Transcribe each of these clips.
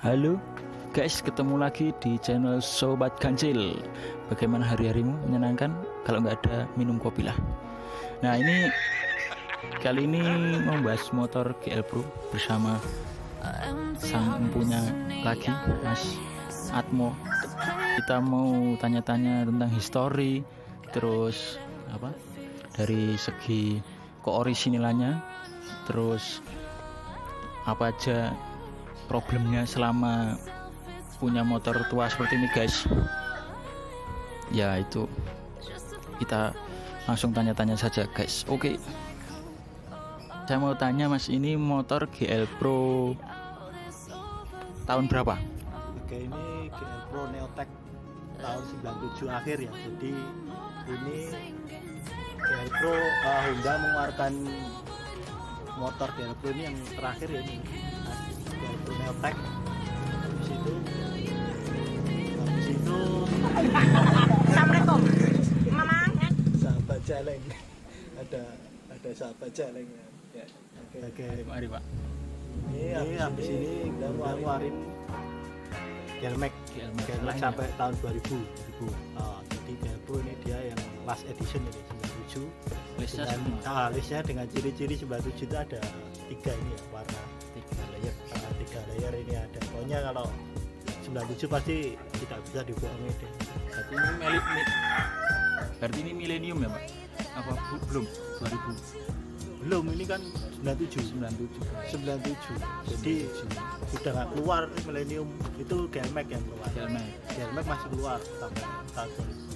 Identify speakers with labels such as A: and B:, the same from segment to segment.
A: Halo guys, ketemu lagi di channel Sobat Kancil. Bagaimana hari-harimu? Menyenangkan? Kalau nggak ada, minum kopi lah. Nah, ini kali ini membahas motor GL Pro bersama sang empunya lagi, Mas Atmo. Kita mau tanya-tanya tentang histori, terus apa? Dari segi keorisinalannya, terus apa aja problemnya selama punya motor tua seperti ini guys. Ya itu, kita langsung tanya-tanya saja guys. Oke, saya mau tanya Mas, ini motor GL Pro tahun berapa?
B: Oke, ini GL Pro Neotech tahun 97 akhir ya. Jadi ini GL Pro Honda mengeluarkan motor GL Pro ini yang terakhir ya, ini GL Pro Neotech. Habis itu
C: Assalamualaikum, Mamang.
B: sahabat celeng, ada sahabat celeng ya. Oke.
A: Mari Pak.
B: Ini habis ini kita mau ngeluarin Gelmax sampai tahun 2000. Jadi GL Pro ini dia yang last edition ini 97. Listnya dengan ciri-ciri 97 itu ada 3 ini ya, warna 3 layer ini ada. Pokoknya kalau 97 pasti tidak bisa dibohongi deh.
A: Berarti ini milenium ya Pak? Apa belum? 2000?
B: Belum, ini kan 97. Jadi sudah nggak keluar milenium, itu Gelmax yang keluar. Gelmax masih keluar sampai tahun 2000.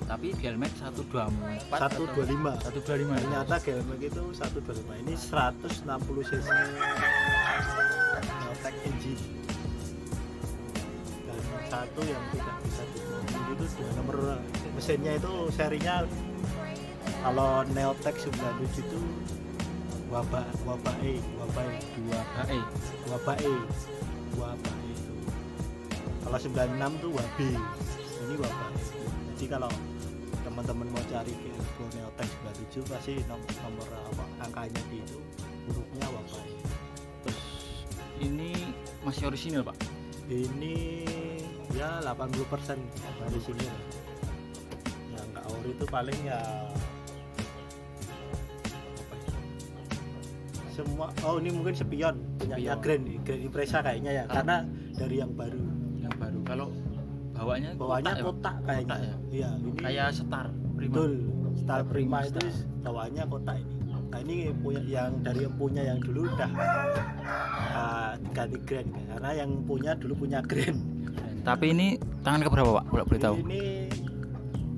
A: Tapi Gelmax 124
B: 125.
A: 125.
B: Ternyata Gelmax itu 125. Ini 160 cc Neotech engine. Dan satu yang tidak bisa dibohongi itu dengan nomor mesinnya itu serinya, kalau Neotech 97 itu Wabae itu. Kalau 96 tuh Wabe. Ini Wabae. Jadi kalau teman-teman mau cari GL Pro Neotech 97 pasti nomor apa angkanya di itu hurufnya Wabae.
A: Terus ini masih orisinil Pak?
B: Ini ya 80% dari sini. Yang nggak ori itu paling ya apa ya? Semua. Oh, ini mungkin spion punyanya Grand Impreza kayaknya ya, karena dari yang baru.
A: Kalau bawahnya
B: Kotak kayaknya.
A: ya?
B: Iya, ini
A: Kayak Star Prima.
B: betul. Star Prima
A: Star.
B: itu bawahnya kotak ini. Nah, ini punya yang punya yang dulu udah ganti Grand, karena yang punya dulu punya Grand.
A: Tapi ini tangan keberapa Pak? Kalau boleh tahu?
B: Ini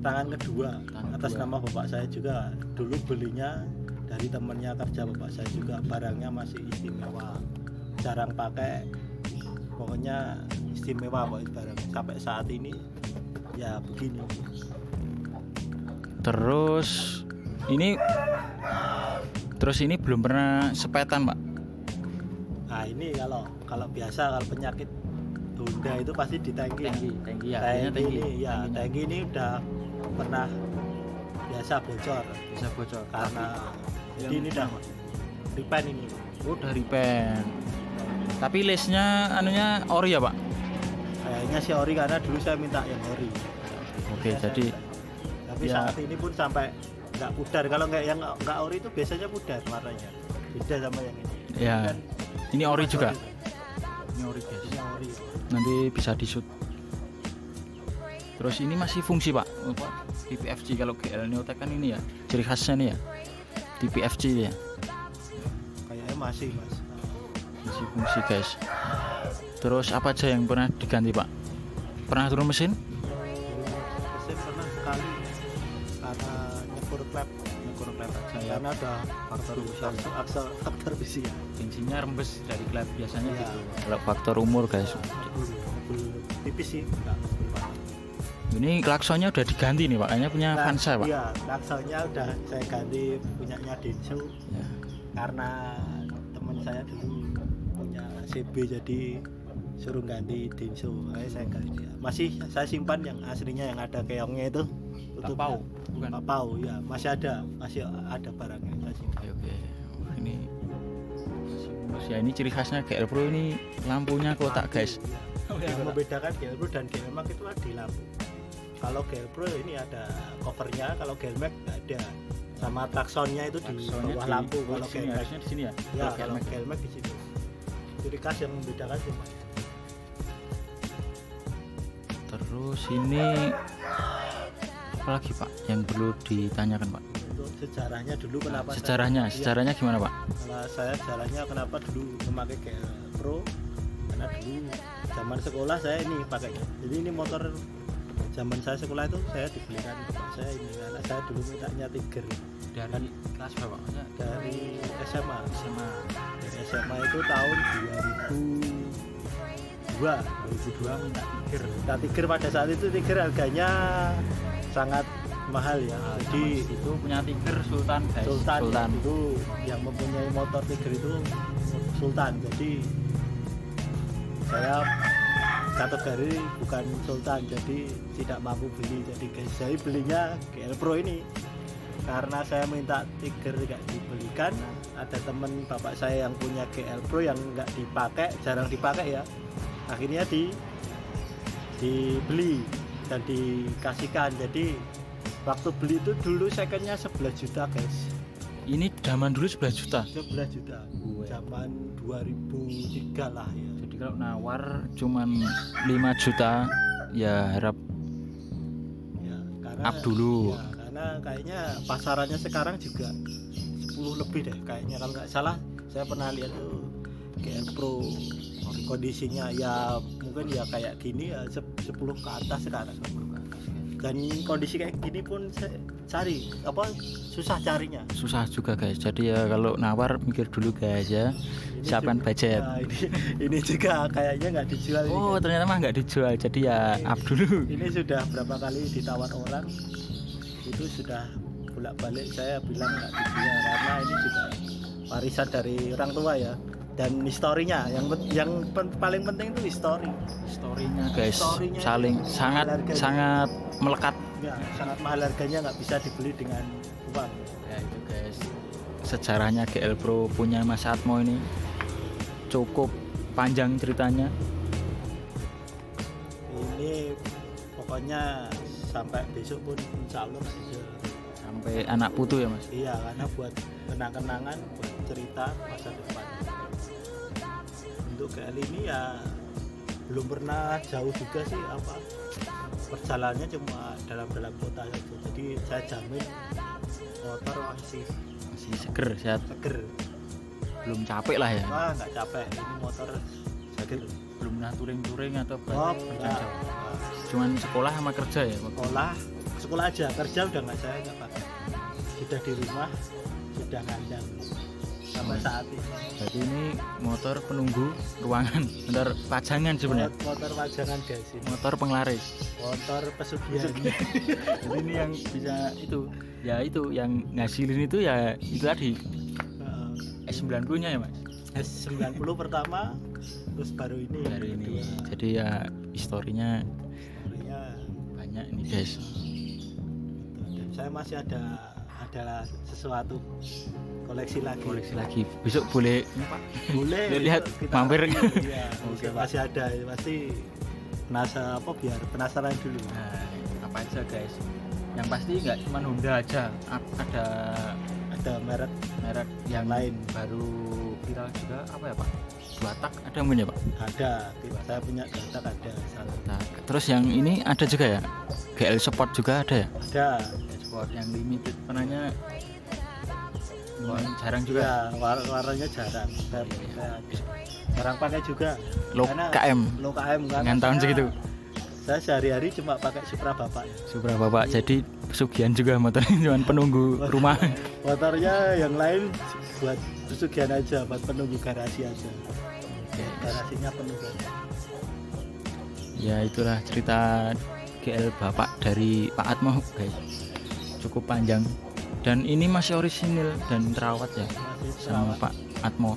B: tangan kedua atas nama bapak saya juga. Dulu belinya dari temannya kerja bapak saya juga, barangnya masih istimewa, jarang pakai, pokoknya istimewa barang sampai saat ini ya begini.
A: Terus ini belum pernah sepetan Pak?
B: Nah, ini kalau biasa, kalau penyakit Honda itu pasti di tangki.
A: Tangki ya.
B: Tangki ini udah pernah biasa bocor.
A: Bisa bocor.
B: Karena jadi ini udah repaint ini.
A: Udah repaint. Tapi listnya anunya ori ya Pak?
B: Kayaknya sih ori, karena dulu saya minta yang ori.
A: Oke, jadi
B: tapi
A: ya.
B: saat ini pun sampai nggak pudar. Kalau nggak ori itu biasanya pudar warnanya. Beda sama yang ini.
A: Ya.
B: Kan
A: Ini ori juga.
B: Ini ori guys. Ini ori.
A: Nanti bisa di-shoot. Terus ini masih fungsi Pak? TPFG kalau GL Neotech kan ini ya, ciri khasnya nih ya, TPFG ya.
B: Kayaknya masih mas.
A: Masih fungsi guys. Terus apa aja yang pernah diganti Pak? Pernah turun mesin?
B: Mesin pernah sekali karena nyekur klep aja. Karena ada faktor usia.
A: Bensinnya rembes dari klep biasanya
B: Iya.
A: gitu. Kalau faktor umur guys.
B: Tipis sih. Enggak.
A: Ini klaksonnya udah diganti nih Pak, kayaknya punya Vansa Pak.
B: Iya, klaksonnya udah saya ganti, punyanya Denso.
A: Ya.
B: Karena teman saya dulu punya CB, jadi suruh ganti Denso, makanya saya ganti. Masih saya simpan yang aslinya, yang ada keongnya itu.
A: Tapau, bukan?
B: Tapau, ya masih ada barangnya saya simpan.
A: Oke. Ini Terus ya ini ciri khasnya GL Pro ini lampunya kotak guys.
B: Yang membedakan GL Pro dan GL Max itu ada di lampu. Kalau GL Pro ini ada covernya, kalau GL Max nggak ada. Sama klaksonnya itu di bawah lampu. Kalau GL Max
A: di sini ya.
B: ya, kalau GL Max di situ. Ciri khas yang membedakan cuma.
A: Terus ini apa lagi Pak yang perlu ditanyakan Pak?
B: Untuk sejarahnya dulu kenapa
A: Sejarahnya gimana Pak?
B: Kalau saya sejarahnya kenapa dulu memakai GL Pro, karena dulu zaman sekolah saya ini pakainya. Jadi ini motor zaman saya sekolah itu saya dibelikan bapak saya ini karena saya dulu mintanya Tiger
A: Dari kelas berapa?
B: dari SMA.
A: SMA.
B: Dari SMA itu tahun 2002
A: minta Tiger.
B: Nah, Tiger pada saat itu Tiger harganya sangat mahal ya. Jadi
A: itu punya Tiger Sultan guys.
B: Sultan itu yang mempunyai motor Tiger itu Sultan. Jadi saya kategori bukan Sultan, jadi tidak mampu beli. Jadi guys, saya belinya GL Pro ini karena saya minta Tiger nggak dibelikan. Ada teman bapak saya yang punya GL Pro yang nggak dipakai, jarang dipakai ya. Akhirnya dibeli dan dikasihkan. Jadi waktu beli itu dulu secondnya 11 juta guys.
A: Ini zaman dulu 11 juta.
B: 11 juta zaman 2003 lah ya.
A: Jadi kalau nawar cuman 5 juta ya harap
B: Ya, karena
A: up dulu.
B: ya, karena kayaknya pasarannya sekarang juga 10 lebih deh kayaknya, kalau nggak salah. Saya pernah lihat tuh GL Pro kondisinya ya mungkin ya kayak gini ya 10 ke atas sekarang. Dan kondisi kayak gini pun saya cari susah carinya.
A: Susah juga guys. Jadi ya kalau nawar mikir dulu guys ya.
B: Ini
A: Siapkan
B: juga-
A: budget.
B: nah, ini juga kayaknya nggak dijual ini,
A: Oh
B: guys.
A: ternyata mah nggak dijual. Jadi ya up dulu.
B: Ini sudah berapa kali ditawar orang, itu sudah bolak-balik saya bilang nggak dijual karena ini juga warisan dari orang tua ya. Dan historinya yang paling penting itu histori.
A: Storynya guys
B: Storynya
A: saling
B: itu
A: sangat
B: harganya.
A: sangat melekat.
B: Ya, sangat mahal harganya, nggak bisa dibeli dengan uang.
A: Ya itu guys sejarahnya GL Pro punya Mas Atmo ini cukup panjang ceritanya.
B: Ini pokoknya sampai besok pun insya Allah nggak dijual.
A: Sampai anak putu ya Mas.
B: Iya, karena buat kenang-kenangan, buat cerita masa depan. Untuk GL ini ya belum pernah jauh juga sih perjalanannya cuma dalam kota saja. Jadi saya jamin motor masih
A: Masih seger sehat,
B: seger.
A: belum capek lah ya.
B: Wah, nggak capek, ini motor seger.
A: Belum pernah touring atau
B: Oh,
A: berjam-jam.
B: enggak.
A: Cuman sekolah sama kerja ya.
B: Sekolah aja, kerja udah nggak, saya nggak pakai. Sudah di rumah, sudah ngandang sampai saat ini.
A: Jadi ini motor penunggu ruangan, motor pajangan sebenarnya.
B: Motor pajangan guys ini.
A: Motor penglaris.
B: Motor pesugihan.
A: Jadi ini yang bisa itu, ya itu yang ngasilin itu ya itu tadi S90 nya ya Mas.
B: S90 pertama, terus baru ini.
A: Dari ini.
B: kedua.
A: Jadi ya historinya
B: Historinya,
A: banyak ini guys.
B: dan saya masih ada sesuatu koleksi lagi.
A: Koleksi lagi. Besok boleh
B: Boleh.
A: lihat
B: kita-
A: mampir.
B: Iya,
A: Oke, Pak.
B: masih ada, pasti biar penasaran dulu.
A: Nah, apa aja guys. Yang pasti nggak cuma Honda aja, ada
B: Ada merek
A: merek yang
B: lain.
A: baru viral juga apa ya Pak? Dua tak ada mungkin ya Pak?
B: ada. Saya punya data ada.
A: Tak. Terus yang ini ada juga ya? GL Sport juga ada ya?
B: Ada.
A: Sport yang limited warnanya jarang juga.
B: Ya, warnanya jarang. Saya jarang pakai juga.
A: Lo
B: Karena
A: KM
B: Lo KM kan.
A: dengan tahun segitu.
B: Saya sehari-hari cuma pakai Supra bapak ya.
A: Supra Bapak. Jadi pesugihan juga motornya cuma penunggu rumah.
B: Motornya yang lain buat pesugihan aja, buat penunggu garasi aja. Garasinya penuh.
A: Ya itulah cerita GL Bapak dari Pak Atmo guys. Cukup panjang dan ini masih orisinil dan terawat ya
B: Masih
A: sama
B: terawat.
A: Pak Atmo.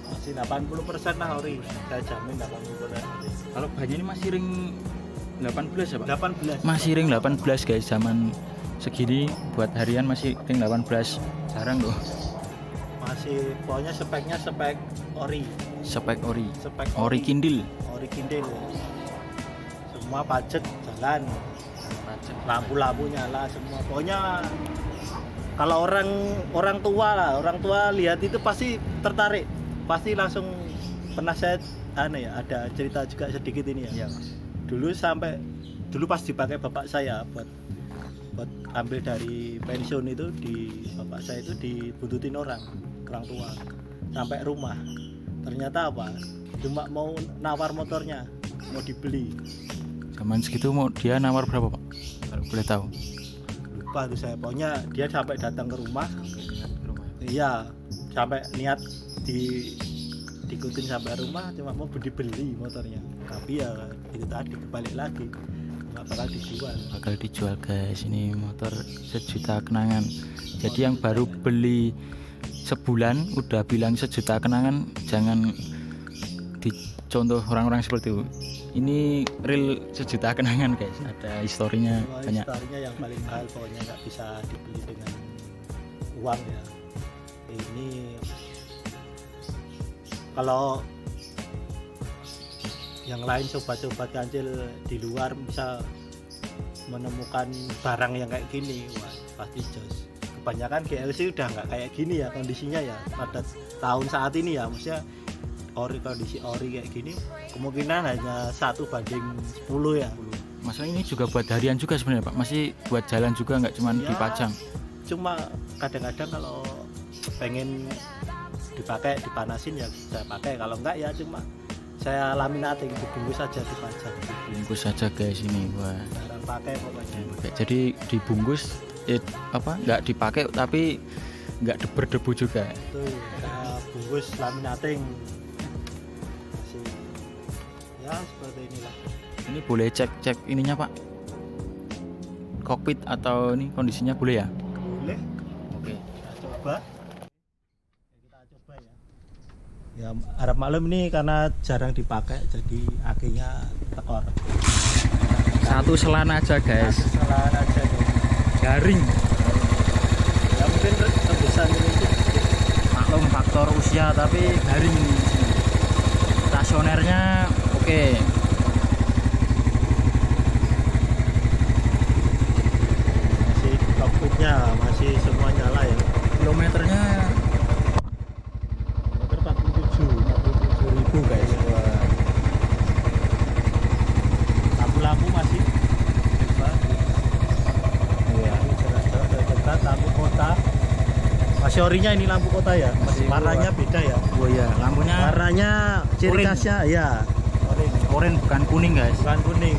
B: Masih 80% lah ori. Saya jamin 80%.
A: Kalau bajunya ini masih ring 18 ya Pak?
B: 18.
A: Masih ring 18 guys, zaman segini buat harian masih ring 18. Jarang loh.
B: Masih pokoknya speknya spek ori.
A: spek ori,
B: Spek
A: ori kindil.
B: Ori kindil. Semua pajak jalan. Lampu-lampu nyala semua. Pokoknya kalau orang tua lihat itu pasti tertarik. Pasti langsung pernah saya ada cerita juga sedikit ini ya.
A: Iya. Dulu pas dipakai bapak saya buat ambil dari pensiun itu di bapak saya itu dibuntutin orang tua sampai rumah. Ternyata apa? Cuma mau nawar motornya, mau dibeli. Zaman segitu mau dia nawar berapa Pak? Kalau boleh tahu.
B: Lupa tuh saya. Pokoknya dia sampai datang ke rumah. Iya, sampai niat diikutin sampai rumah cuma mau dibeli motornya. Tapi ya itu tadi balik lagi nggak bakal dijual
A: Guys, ini motor 1 juta kenangan. Jadi yang baru beli sebulan udah bilang 1 juta kenangan, jangan dicontoh orang-orang seperti itu. Ini real 1 juta kenangan guys, ada historinya banyak.
B: Historinya yang paling mahal pokoknya nggak bisa dibeli dengan uang ya. Ini kalau yang lain sobat-sobat kancil di luar bisa menemukan barang yang kayak gini, wah pasti jos. Kebanyakan GLC udah nggak kayak gini ya kondisinya ya pada tahun saat ini ya, maksudnya kondisi ori kayak gini kemungkinan hanya 1:10 ya.
A: Masalah ini juga buat harian juga sebenarnya Pak, masih buat jalan juga, nggak cuma
B: Ya,
A: dipajang.
B: Cuma kadang-kadang kalau pengen dipakai dipanasin ya saya pakai, kalau enggak ya cuma saya laminating, dibungkus saja dipajang.
A: Bungkus saja guys ini, wah.
B: Jarang pakai pokoknya.
A: Jadi dibungkus nggak dipakai tapi nggak berdebu juga.
B: Itu saya bungkus laminating. Masih ya seperti inilah.
A: Ini boleh cek ininya Pak, kokpit atau ini kondisinya boleh ya?
B: Boleh.
A: Oke.
B: Kita coba. Kita coba ya. Ya harap maklum ini karena jarang dipakai jadi akinya tekor.
A: Satu selan aja guys.
B: Kesalahan aja nih.
A: Garing.
B: Ya mungkin tebusan ini
A: Maklum faktor usia tapi garing ini. Stasionernya oke.
B: masih kokpitnya masih semua nyala ya.
A: Kilometernya
B: Motor 47.000 guys. Lampu-lampu masih ya, jelas lampu kota. Masih orinya ini lampu kota ya.
A: Masih
B: Warnanya beda ya.
A: oh ya, lampunya
B: Warnanya ciri
A: Orange.
B: khasnya ya.
A: oranye bukan kuning guys.
B: Bukan kuning.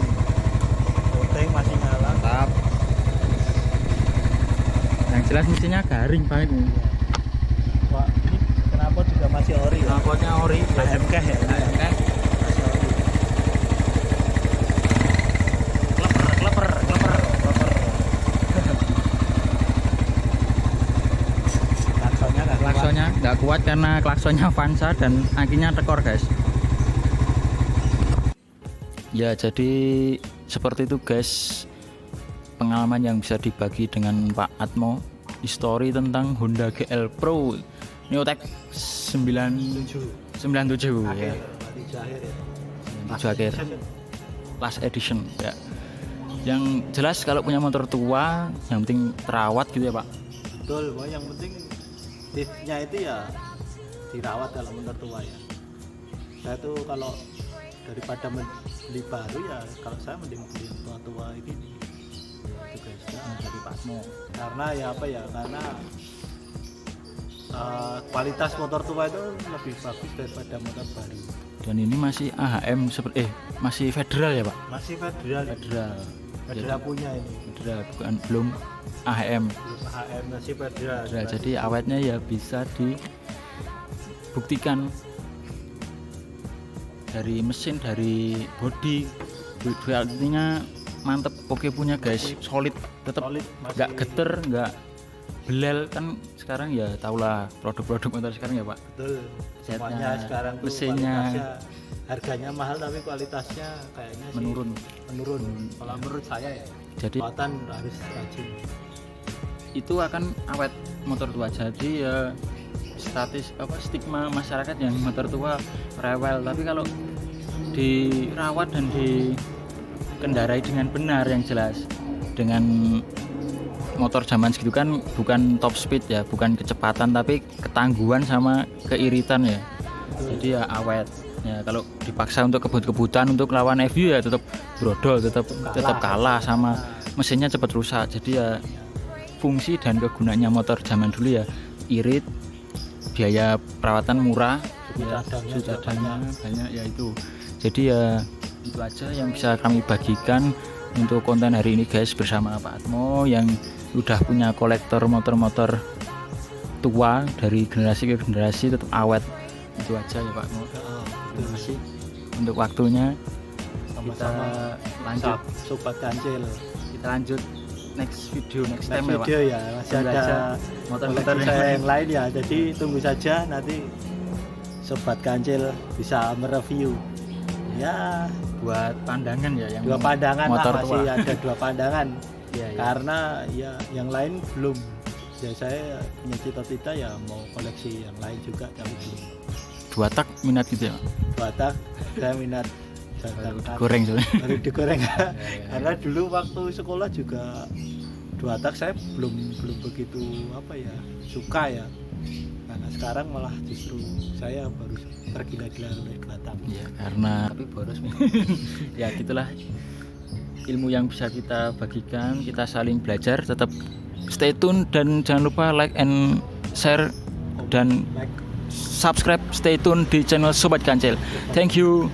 B: Loteng masih nyala.
A: Mantap. Yang jelas mesinnya garing banget ini.
B: Wah, ini kenapa juga masih ori ya?
A: Knalpotnya ori.
B: AMK ya.
A: AMK.
B: Masih ori.
A: Kleper. Klaksonnya nggak kuat karena klaksonnya Avanza dan akinya tekor guys. Ya jadi seperti itu guys, pengalaman yang bisa dibagi dengan Pak Atmo, histori tentang Honda GL Pro Neotech 97 ya.
B: Akhir ya.
A: 97 akhir. Last edition ya. Yang jelas kalau punya motor tua yang penting terawat gitu ya Pak.
B: Betul, Boy. Yang penting tipsnya itu ya dirawat kalau motor tua ya. Saya tuh kalau daripada beli baru ya kalau saya mending beli tua ini. Itu guys ya, dari Pak Atmo. Karena ya apa ya? Karena kualitas motor tua itu lebih bagus daripada motor baru.
A: Dan ini masih AHM seperti masih federal ya Pak.
B: Masih federal. Federal punya ini.
A: Federal bukan belum AHM.
B: HM masih federal.
A: Jadi awetnya ya bisa dibuktikan dari mesin, dari bodi, artinya mantep, oke punya guys, solid, tetap
B: Solid,
A: nggak geter, nggak belel kan sekarang ya tahulah produk-produk motor sekarang ya Pak.
B: Betul. Semuanya
A: Setnya,
B: sekarang tuh
A: mesinnya.
B: kualitasnya, harganya mahal tapi kualitasnya kayaknya sih
A: Menurun.
B: Kalau menurut saya ya.
A: Jadi
B: Perawatan harus rajin.
A: itu akan awet motor tua. Jadi ya stigma masyarakat yang motor tua rewel, tapi kalau dirawat dan dikendarai dengan benar yang jelas, dengan motor zaman segitu kan bukan top speed ya, bukan kecepatan tapi ketangguhan sama keiritan ya. Jadi ya awet ya. Kalau dipaksa untuk kebut-kebutan untuk lawan FU ya tetap brodol, tetap kalah sama mesinnya cepat rusak. Jadi ya fungsi dan kegunaannya motor zaman dulu ya irit, biaya perawatan murah, sudah banyak ya itu. Jadi ya itu aja yang bisa kami bagikan untuk konten hari ini guys, bersama Pak Atmo yang udah punya kolektor motor-motor tua dari generasi ke generasi tetap awet. Itu aja ya Pak Atmo. Terima kasih untuk waktunya. Kita lanjut
B: Sobat Kancil.
A: Kita lanjut next time ya Pak.
B: Video ya, masih ada motor-motor saya yang lain ya. Jadi tunggu saja nanti Sobat Kancil bisa mereview. Ya,
A: buat pandangan ya yang
B: dua pandangan
A: motor
B: lah, masih
A: tua.
B: ada dua pandangan.
A: Ya.
B: Karena ya yang lain belum. Ya saya punya cita-cita ya mau koleksi yang lain juga tapi belum.
A: 2 tak minat gitu ya.
B: Batak saya minat
A: Goreng soalnya.
B: baru digoreng. Karena dulu waktu sekolah juga 2 tak saya belum begitu suka ya. Karena sekarang malah justru saya baru tergila-gila oleh 2 tak.
A: Ya karena tapi boros. Ya gitulah ilmu yang bisa kita bagikan, kita saling belajar. Tetap stay tune dan jangan lupa like and share dan subscribe, stay tune di channel Sobat Kancil. Thank you.